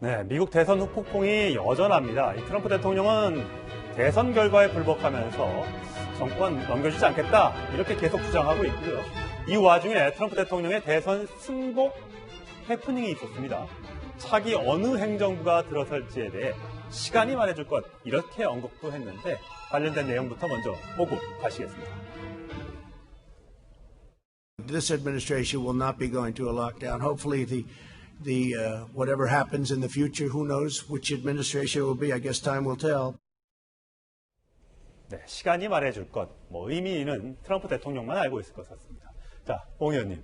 네, 미국 대선 후폭풍이 여전합니다. 이 트럼프 대통령은 대선 결과에 불복하면서 정권 넘겨주지 않겠다 이렇게 계속 주장하고 있고요. 이 와중에 트럼프 대통령의 대선 승복 해프닝이 있었습니다. 차기 어느 행정부가 들어설지에 대해 시간이 말해줄 것 이렇게 언급도 했는데 관련된 내용부터 먼저 보고 가시겠습니다. This administration will not be going to a lockdown. Hopefully whatever happens in the future, who knows which administration it will be. I guess time will tell. 네, 시간이 말해줄 것, 의미는 트럼프 대통령만 알고 있을 것 같습니다. 자, 봉 의원님.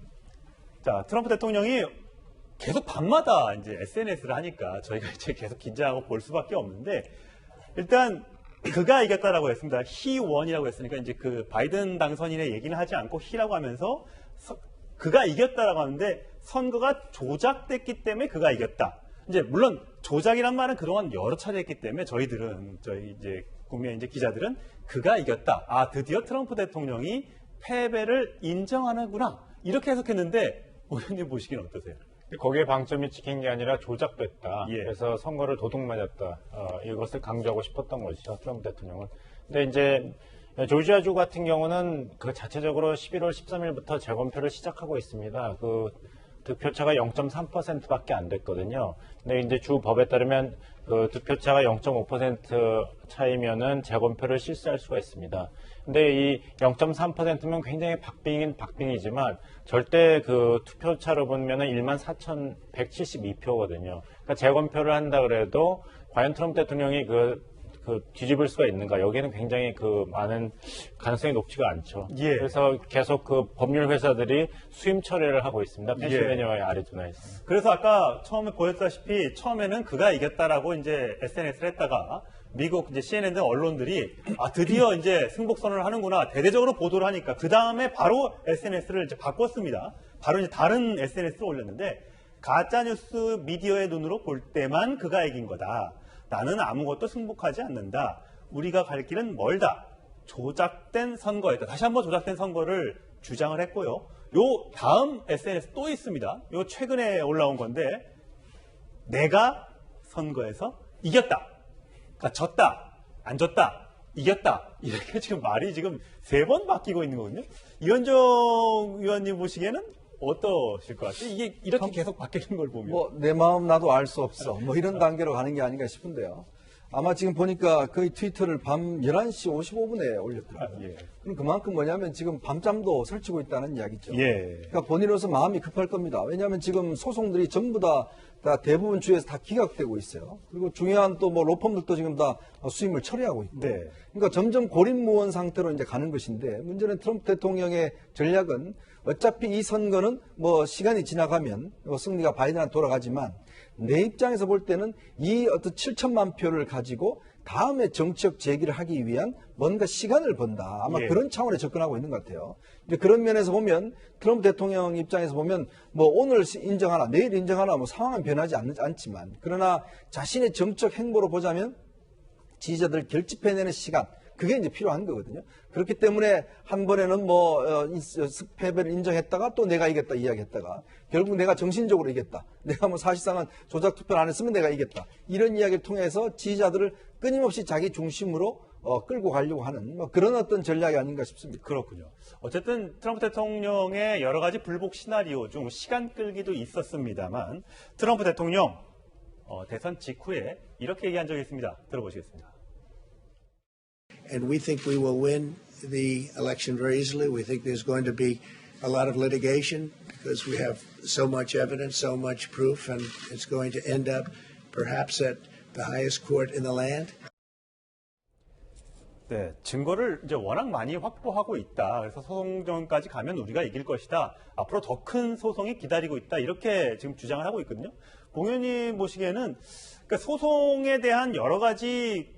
자, 트럼프 대통령이 계속 밤마다 이제 SNS를 하니까 저희가 이제 계속 긴장하고 볼 수밖에 없는데, 일단 그가 이겼다라고 했습니다. he won이라고 했으니까 이제 그 바이든 당선인의 얘기는 하지 않고 he라고 하면서 그가 이겼다라고 하는데 선거가 조작됐기 때문에 그가 이겼다. 이제 물론 조작이란 말은 그동안 여러 차례 했기 때문에 저희 이제 국내 이제 기자들은 그가 이겼다. 아, 드디어 트럼프 대통령이 패배를 인정하는구나. 이렇게 해석했는데 의원님 보시기는 어떠세요? 거기에 방점이 찍힌 게 아니라 조작됐다. 예. 그래서 선거를 도둑맞았다. 이것을 강조하고 싶었던 것이죠. 트럼프 대통령은. 근데 이제 조지아주 같은 경우는 그 자체적으로 11월 13일부터 재검표를 시작하고 있습니다. 그 득표차가 0.3%밖에 안 됐거든요. 근데 이제 주 법에 따르면 그 득표차가 0.5% 차이면은 재검표를 실시할 수가 있습니다. 근데 이 0.3%면 굉장히 박빙이지만 절대 그 투표차로 보면은 14,172표거든요. 그러니까 재검표를 한다 그래도 과연 트럼프 대통령이 뒤집을 수가 있는가? 여기는 굉장히 많은 가능성이 높지가 않죠. 예. 그래서 계속 법률 회사들이 수임 처리를 하고 있습니다. 펜실베니아와 아리조나에서. 그래서 아까 처음에 보였다시피 처음에는 그가 이겼다라고 이제 SNS를 했다가 미국 이제 CNN 등 언론들이 드디어 이제 승복 선언을 하는구나 대대적으로 보도를 하니까 그 다음에 바로 SNS를 이제 바꿨습니다. 바로 이제 다른 SNS를 올렸는데 가짜뉴스 미디어의 눈으로 볼 때만 그가 이긴 거다. 나는 아무것도 승복하지 않는다. 우리가 갈 길은 멀다. 조작된 선거였다. 다시 한번 조작된 선거를 주장을 했고요. 요 다음 SNS 또 있습니다. 요 최근에 올라온 건데 내가 선거에서 이겼다. 그러니까 졌다. 안 졌다. 이겼다. 이렇게 지금 말이 지금 3번 바뀌고 있는 거거든요. 이현정 의원님 보시기에는 어떠실 것 같아요? 이게 이렇게 계속 바뀌는 걸 보면. 내 마음 나도 알 수 없어. 이런 단계로 가는 게 아닌가 싶은데요. 아마 지금 보니까 거의 트위터를 밤 11시 55분에 올렸더라고요. 예. 그럼 그만큼 뭐냐면 지금 밤잠도 설치고 있다는 이야기죠. 예. 그러니까 본인으로서 마음이 급할 겁니다. 왜냐하면 지금 소송들이 전부 다 대부분 주에서 다 기각되고 있어요. 그리고 중요한 또 로펌들도 지금 다 수임을 처리하고 있고. 네. 그러니까 점점 고립무원 상태로 이제 가는 것인데 문제는 트럼프 대통령의 전략은 어차피 이 선거는 시간이 지나가면 승리가 바이든한테 돌아가지만 내 입장에서 볼 때는 이 어떤 7천만 표를 가지고 다음에 정치적 제기를 하기 위한 뭔가 시간을 번다. 아마 예. 그런 차원에 접근하고 있는 것 같아요. 이제 그런 면에서 보면 트럼프 대통령 입장에서 보면 오늘 인정하나 내일 인정하나 상황은 변하지 않지만 그러나 자신의 정책 행보로 보자면 지지자들을 결집해내는 시간 그게 이제 필요한 거거든요. 그렇기 때문에 한 번에는 패배를 인정했다가 또 내가 이겼다 이야기했다가 결국 내가 정신적으로 이겼다. 내가 사실상은 조작 투표를 안 했으면 내가 이겼다. 이런 이야기를 통해서 지지자들을 끊임없이 자기 중심으로 끌고 가려고 하는 그런 어떤 전략이 아닌가 싶습니다. 그렇군요. 어쨌든 트럼프 대통령의 여러 가지 불복 시나리오 중 시간 끌기도 있었습니다만 트럼프 대통령 대선 직후에 이렇게 얘기한 적이 있습니다. 들어보시겠습니다. And we think we will win the election very easily. We think there's going to be a lot of litigation because we have so much evidence, so much proof, and it's going to end up perhaps at the highest court in the land. 네, 증거를 이제 워낙 많이 확보하고 있다. 그래서 소송전까지 가면 우리가 이길 것이다. 앞으로 더 큰 소송이 기다리고 있다. 이렇게 지금 주장을 하고 있거든요. 봉 의원님 보시기에는 그러니까 소송에 대한 여러 가지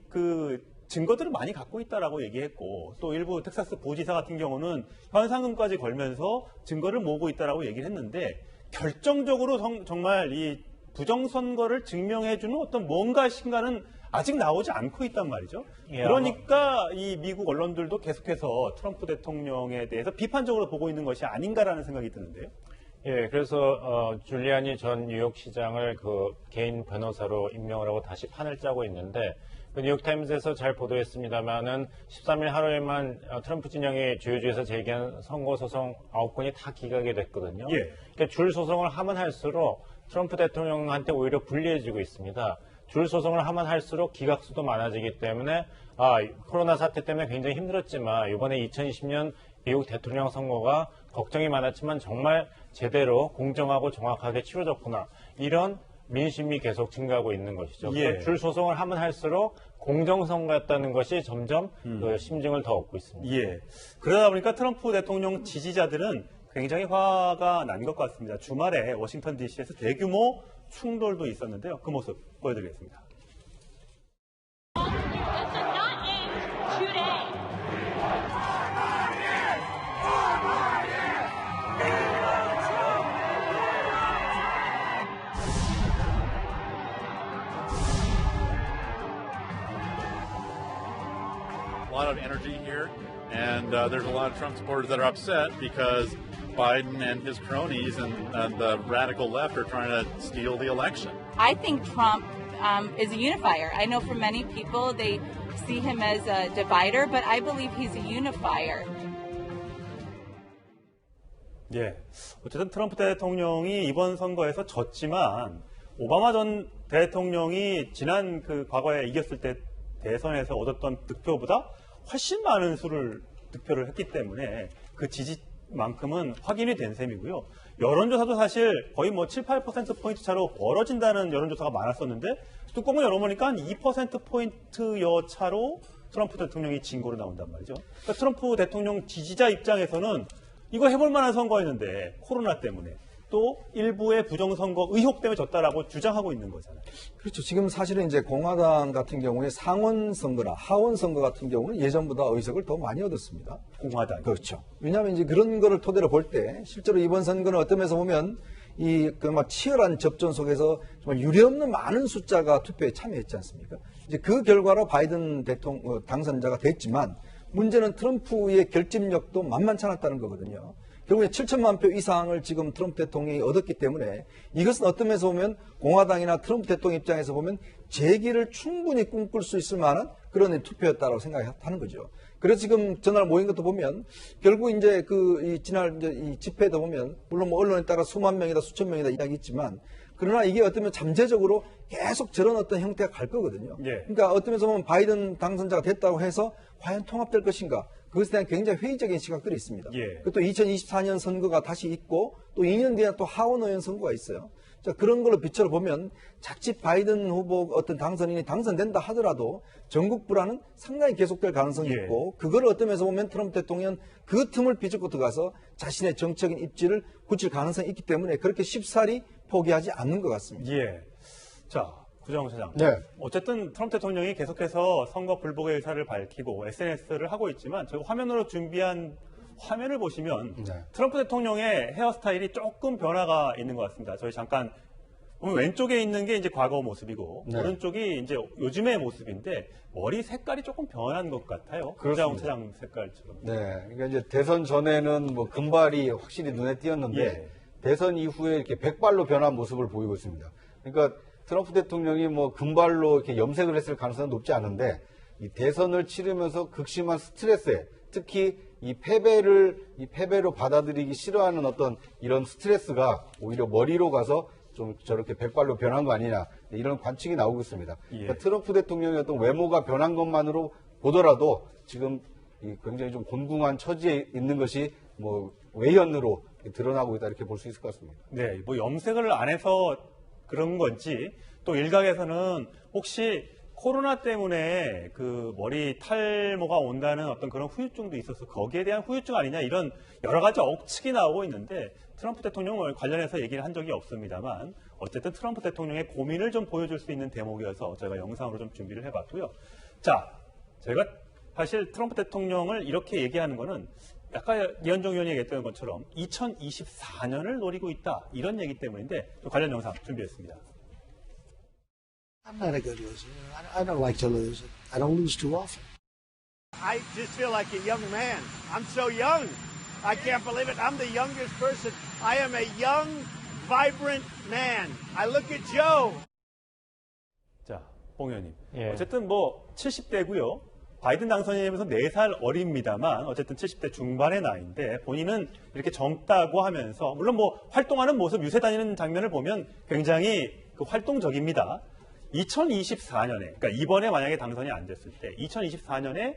증거들을 많이 갖고 있다라고 얘기했고 또 일부 텍사스 부지사 같은 경우는 현상금까지 걸면서 증거를 모으고 있다라고 얘기를 했는데 결정적으로 정말 이 부정선거를 증명해주는 어떤 뭔가신가는 아직 나오지 않고 있단 말이죠. 예, 그러니까 이 미국 언론들도 계속해서 트럼프 대통령에 대해서 비판적으로 보고 있는 것이 아닌가라는 생각이 드는데요. 예, 그래서 줄리아니 전 뉴욕시장을 그 개인 변호사로 임명을 하고 다시 판을 짜고 있는데 그 뉴욕타임즈에서 잘 보도했습니다만은 13일 하루에만 트럼프 진영이 주요주에서 제기한 선거소송 9건이 다 기각이 됐거든요. 예. 그러니까 줄 소송을 하면 할수록 트럼프 대통령한테 오히려 불리해지고 있습니다. 줄 소송을 하면 할수록 기각수도 많아지기 때문에 코로나 사태 때문에 굉장히 힘들었지만 이번에 2020년 미국 대통령 선거가 걱정이 많았지만 정말 제대로 공정하고 정확하게 치러졌구나. 이런 민심이 계속 증가하고 있는 것이죠. 예. 줄 소송을 하면 할수록 공정선거였다는 것이 점점 그 심증을 더 얻고 있습니다. 예. 그러다 보니까 트럼프 대통령 지지자들은 굉장히 화가 난 것 같습니다. 주말에 워싱턴 DC에서 대규모 충돌도 있었는데요. 그 모습 보여드리겠습니다. A lot of energy here, and there's a lot of Trump supporters that are upset because Biden and his cronies and the radical left are trying to steal the election. I think Trump is a unifier. I know for many people they see him as a divider, but I believe he's a unifier. 예. 어쨌든 트럼프 대통령이 이번 선거에서 졌지만 오바마 전 대통령이 지난 그 과거에 이겼을 때 대선에서 얻었던 득표보다 훨씬 많은 수를 득표를 했기 때문에 그 지지만큼은 확인이 된 셈이고요. 여론조사도 사실 거의 뭐 7, 8%포인트 차로 벌어진다는 여론조사가 많았었는데 뚜껑을 열어보니까 한 2%포인트 여 차로 트럼프 대통령이 진 거로 나온단 말이죠. 그러니까 트럼프 대통령 지지자 입장에서는 이거 해볼 만한 선거였는데 코로나 때문에 또 일부의 부정선거 의혹 때문에 졌다라고 주장하고 있는 거잖아요. 그렇죠. 지금 사실은 이제 공화당 같은 경우에 상원 선거나 하원 선거 같은 경우는 예전보다 의석을 더 많이 얻었습니다. 공화당. 그렇죠. 왜냐하면 이제 그런 거를 토대로 볼 때 실제로 이번 선거는 어떤 면에서 보면 이 그 막 치열한 접전 속에서 정말 유례없는 많은 숫자가 투표에 참여했지 않습니까? 이제 그 결과로 바이든 대통령 당선자가 됐지만 문제는 트럼프의 결집력도 만만치 않았다는 거거든요. 결국에 7천만 표 이상을 지금 트럼프 대통령이 얻었기 때문에 이것은 어떤 면에서 보면 공화당이나 트럼프 대통령 입장에서 보면 재기를 충분히 꿈꿀 수 있을 만한 그런 투표였다고 생각하는 거죠. 그래서 지금 전날 모인 것도 보면 결국 이제 지난 이제 이 집회도 보면 물론 뭐 언론에 따라 수만 명이다 수천 명이다 이야기 있지만 그러나 이게 어쩌면 잠재적으로 계속 저런 어떤 형태가 갈 거거든요. 예. 그러니까 어떤 면에서 보면 바이든 당선자가 됐다고 해서 과연 통합될 것인가? 그것에 대한 굉장히 회의적인 시각들이 있습니다. 예. 또 2024년 선거가 다시 있고 또 2년 뒤에 또 하원 의원 선거가 있어요. 자, 그런 걸로 비춰 보면 자칫 바이든 후보 어떤 당선인이 당선된다 하더라도 전국 불안은 상당히 계속될 가능성이 예. 있고 그걸 어떤 면에서 보면 트럼프 대통령 그 틈을 비집고 들어가서 자신의 정적인 입지를 굳힐 가능성이 있기 때문에 그렇게 쉽사리 포기하지 않는 것 같습니다. 예. 자, 구정훈 사장. 네. 어쨌든 트럼프 대통령이 계속해서 선거 불복의 의사를 밝히고 SNS를 하고 있지만 저희 화면으로 준비한 화면을 보시면 네. 트럼프 대통령의 헤어스타일이 조금 변화가 있는 것 같습니다. 저희 잠깐 보면 왼쪽에 있는 게 이제 과거 모습이고 네. 오른쪽이 이제 요즘의 모습인데 머리 색깔이 조금 변한 것 같아요. 구정훈 사장 색깔처럼. 네, 그러니까 이제 대선 전에는 뭐 금발이 확실히 눈에 띄었는데 예. 대선 이후에 이렇게 백발로 변한 모습을 보이고 있습니다. 그러니까 트럼프 대통령이 뭐 금발로 이렇게 염색을 했을 가능성은 높지 않은데 이 대선을 치르면서 극심한 스트레스에 특히 이 패배로 받아들이기 싫어하는 어떤 이런 스트레스가 오히려 머리로 가서 좀 저렇게 백발로 변한 거 아니냐 이런 관측이 나오고 있습니다. 예. 그러니까 트럼프 대통령의 어떤 외모가 변한 것만으로 보더라도 지금 이 굉장히 좀 곤궁한 처지에 있는 것이 뭐 외연으로 드러나고 있다 이렇게 볼 수 있을 것 같습니다. 네, 뭐 염색을 안 해서 그런 건지 또 일각에서는 혹시 코로나 때문에 그 머리 탈모가 온다는 어떤 그런 후유증도 있어서 거기에 대한 후유증 아니냐 이런 여러 가지 억측이 나오고 있는데 트럼프 대통령을 관련해서 얘기를 한 적이 없습니다만 어쨌든 트럼프 대통령의 고민을 좀 보여줄 수 있는 대목이어서 저희가 영상으로 좀 준비를 해봤고요. 자, 저희가 사실 트럼프 대통령을 이렇게 얘기하는 거는 아까 이현정 의원이 얘기했던 것처럼 2024년을 노리고 있다 이런 얘기 때문인데 좀 관련 영상 준비했습니다. I'm not a good loser. I don't like to lose. I don't lose too often. I just feel like a young man. I'm so young. I can't believe it. I'm the youngest person. I am a young, vibrant man. I look at Joe. 자, 봉 의원님. 예. 어쨌든 뭐 70대고요. 바이든 당선인이면서 4살 어립니다만 어쨌든 70대 중반의 나이인데 본인은 이렇게 젊다고 하면서 물론 뭐 활동하는 모습, 유세 다니는 장면을 보면 굉장히 그 활동적입니다. 2024년에, 그러니까 이번에 만약에 당선이 안 됐을 때 2024년에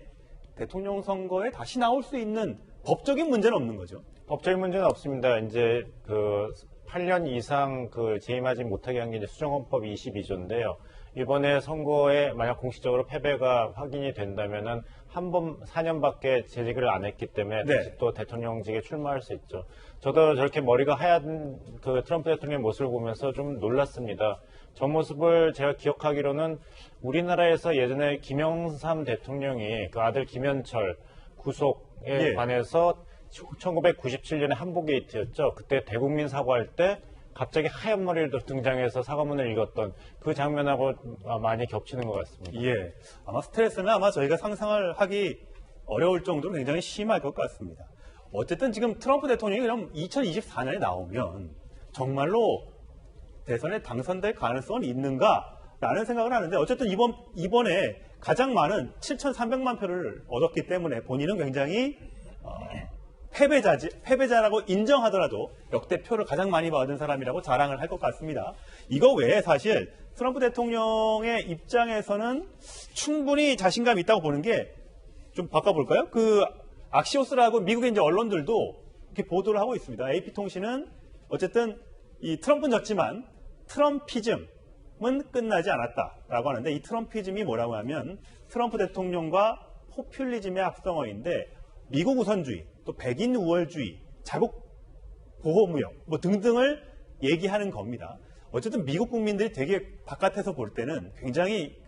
대통령 선거에 다시 나올 수 있는 법적인 문제는 없는 거죠. 법적인 문제는 없습니다. 이제 그 8년 이상 그 재임하지 못하게 한 게 이제 수정헌법 22조인데요. 이번에 선거에 만약 공식적으로 패배가 확인이 된다면은 한 번 4년밖에 재직을 안 했기 때문에 네. 다시 또 대통령직에 출마할 수 있죠. 저도 저렇게 머리가 하얀 그 트럼프 대통령의 모습을 보면서 좀 놀랐습니다. 저 모습을 제가 기억하기로는 우리나라에서 예전에 김영삼 대통령이 그 아들 김현철 구속에 예. 관해서 1997년에 한복게이트였죠. 그때 대국민 사과할 때 갑자기 하얀 머리를 등장해서 사과문을 읽었던 그 장면하고 많이 겹치는 것 같습니다. 예. 아마 스트레스는 아마 저희가 상상을 하기 어려울 정도로 굉장히 심할 것 같습니다. 어쨌든 지금 트럼프 대통령이 그럼 2024년에 나오면 정말로 대선에 당선될 가능성은 있는가라는 생각을 하는데 어쨌든 이번에 가장 많은 7,300만 표를 얻었기 때문에 본인은 굉장히 패배자라고 인정하더라도 역대 표를 가장 많이 받은 사람이라고 자랑을 할 것 같습니다. 이거 외에 사실 트럼프 대통령의 입장에서는 충분히 자신감이 있다고 보는 게 좀 바꿔볼까요? 그 악시오스라고 미국의 이제 언론들도 이렇게 보도를 하고 있습니다. AP통신은 어쨌든 이 트럼프는 졌지만 트럼피즘은 끝나지 않았다라고 하는데 이 트럼피즘이 뭐라고 하면 트럼프 대통령과 포퓰리즘의 합성어인데 미국 우선주의, 또 백인 우월주의, 자국 보호무역 뭐 등등을 얘기하는 겁니다. 어쨌든 미국 국민들이 되게 바깥에서 볼 때는 굉장히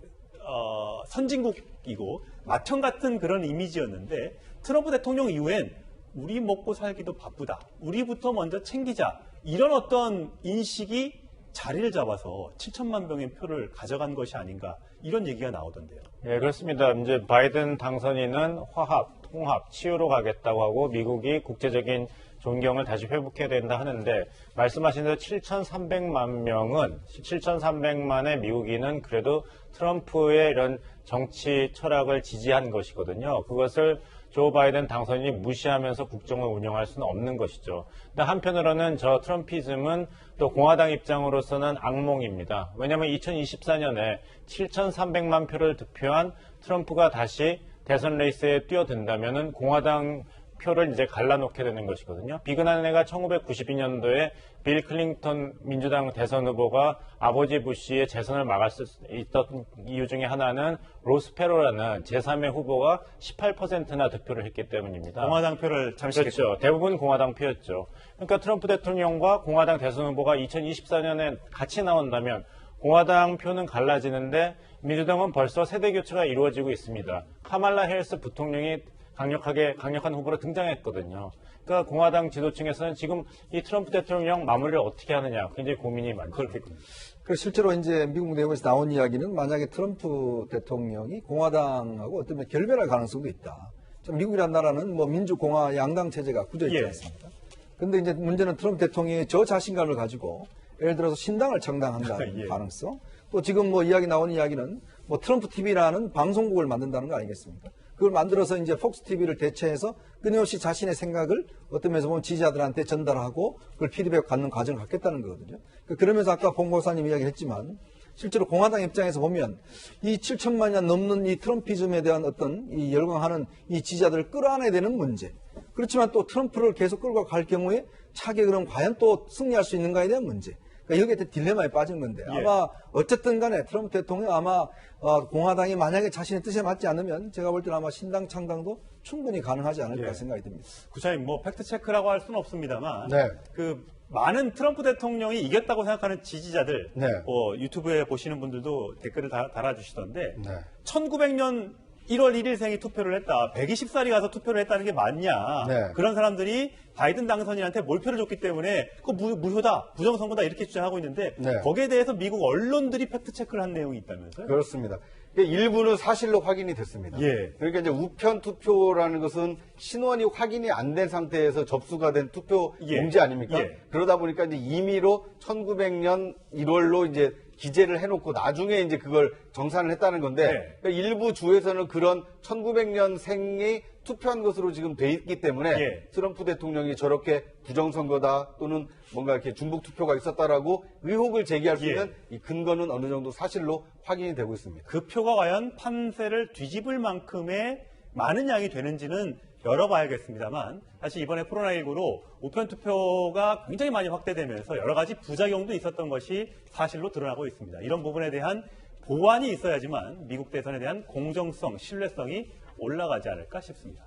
선진국이고 맏형 같은 그런 이미지였는데 트럼프 대통령 이후엔 우리 먹고 살기도 바쁘다. 우리부터 먼저 챙기자. 이런 어떤 인식이 자리를 잡아서 7천만 명의 표를 가져간 것이 아닌가 이런 얘기가 나오던데요. 네, 그렇습니다. 이제 바이든 당선인은 화합, 통합, 치유로 가겠다고 하고 미국이 국제적인 존경을 다시 회복해야 된다 하는데 말씀하신 대로 7,300만의 미국인은 그래도 트럼프의 이런 정치 철학을 지지한 것이거든요. 그것을 조 바이든 당선인이 무시하면서 국정을 운영할 수는 없는 것이죠. 근데 한편으로는 저 트럼피즘은 또 공화당 입장으로서는 악몽입니다. 왜냐하면 2024년에 7,300만 표를 득표한 트럼프가 다시 대선 레이스에 뛰어든다면은 공화당 표를 이제 갈라놓게 되는 것이거든요. 비근한 애가 1992년도에 빌 클린턴 민주당 대선 후보가 아버지 부시의 재선을 막을 수 있던 이유 중에 하나는 로스페로라는 제3의 후보가 18%나 득표를 했기 때문입니다. 공화당 표를 잠식했죠. 그렇죠. 대부분 공화당 표였죠. 그러니까 트럼프 대통령과 공화당 대선 후보가 2024년에 같이 나온다면 공화당 표는 갈라지는데 민주당은 벌써 세대 교체가 이루어지고 있습니다. 카말라 해리스 부통령이 강력한 후보로 등장했거든요. 그러니까 공화당 지도층에서는 지금 이 트럼프 대통령 마무리를 어떻게 하느냐 굉장히 고민이 많죠. 그렇겠군요. 그래서 실제로 이제 미국 내부에서 나온 이야기는 만약에 트럼프 대통령이 공화당하고 어떤 결별할 가능성도 있다. 미국이란 나라는 뭐 민주공화 양당 체제가 구조 있지 예. 않습니까? 근데 이제 문제는 트럼프 대통령이 저 자신감을 가지고 예를 들어서 신당을 창당한다는 예. 가능성. 또 지금 뭐 나오는 이야기는 뭐 트럼프 TV라는 방송국을 만든다는 거 아니겠습니까? 그걸 만들어서 이제 폭스 TV를 대체해서 끊임없이 자신의 생각을 어떤 면에서 보면 지지자들한테 전달하고 그걸 피드백 받는 과정을 갖겠다는 거거든요. 그러면서 아까 봉 목사님 이야기를 했지만 실제로 공화당 입장에서 보면 이 7천만이 넘는 이 트럼피즘에 대한 어떤 이 열광하는 이 지지자들을 끌어안아야 되는 문제. 그렇지만 또 트럼프를 계속 끌고 갈 경우에 차기 그럼 과연 또 승리할 수 있는가에 대한 문제. 그러니까 여기에 딜레마에 빠진 건데 아마 어쨌든 간에 트럼프 대통령 아마 공화당이 만약에 자신의 뜻에 맞지 않으면 제가 볼 때는 아마 신당 창당도 충분히 가능하지 않을까 생각이 듭니다. 구차님 뭐 팩트 체크라고 할 수는 없습니다만 네. 그 많은 트럼프 대통령이 이겼다고 생각하는 지지자들 네. 유튜브에 보시는 분들도 댓글을 달아주시던데 네. 1900년 1월 1일생이 투표를 했다. 120살이 가서 투표를 했다는 게 맞냐. 네. 그런 사람들이 바이든 당선인한테 몰표를 줬기 때문에 그거 무효다. 부정선거다. 이렇게 주장하고 있는데 네. 거기에 대해서 미국 언론들이 팩트체크를 한 내용이 있다면서요? 그렇습니다. 그러니까 일부는 사실로 확인이 됐습니다. 예. 그러니까 이제 우편 투표라는 것은 신원이 확인이 안 된 상태에서 접수가 된 투표 예. 용지 아닙니까? 예. 그러다 보니까 이제 임의로 1900년 1월로 이제 기재를 해놓고 나중에 이제 그걸 정산을 했다는 건데 네. 그러니까 일부 주에서는 그런 1900년생이 투표한 것으로 지금 돼 있기 때문에 예. 트럼프 대통령이 저렇게 부정선거다 또는 뭔가 이렇게 중복 투표가 있었다라고 의혹을 제기할 수 예. 있는 이 근거는 어느 정도 사실로 확인이 되고 있습니다. 그 표가 과연 판세를 뒤집을 만큼의 많은 양이 되는지는 열어봐야겠습니다만 사실 이번에 코로나19로 우편 투표가 굉장히 많이 확대되면서 여러 가지 부작용도 있었던 것이 사실로 드러나고 있습니다. 이런 부분에 대한 보완이 있어야지만 미국 대선에 대한 공정성, 신뢰성이 올라가지 않을까 싶습니다.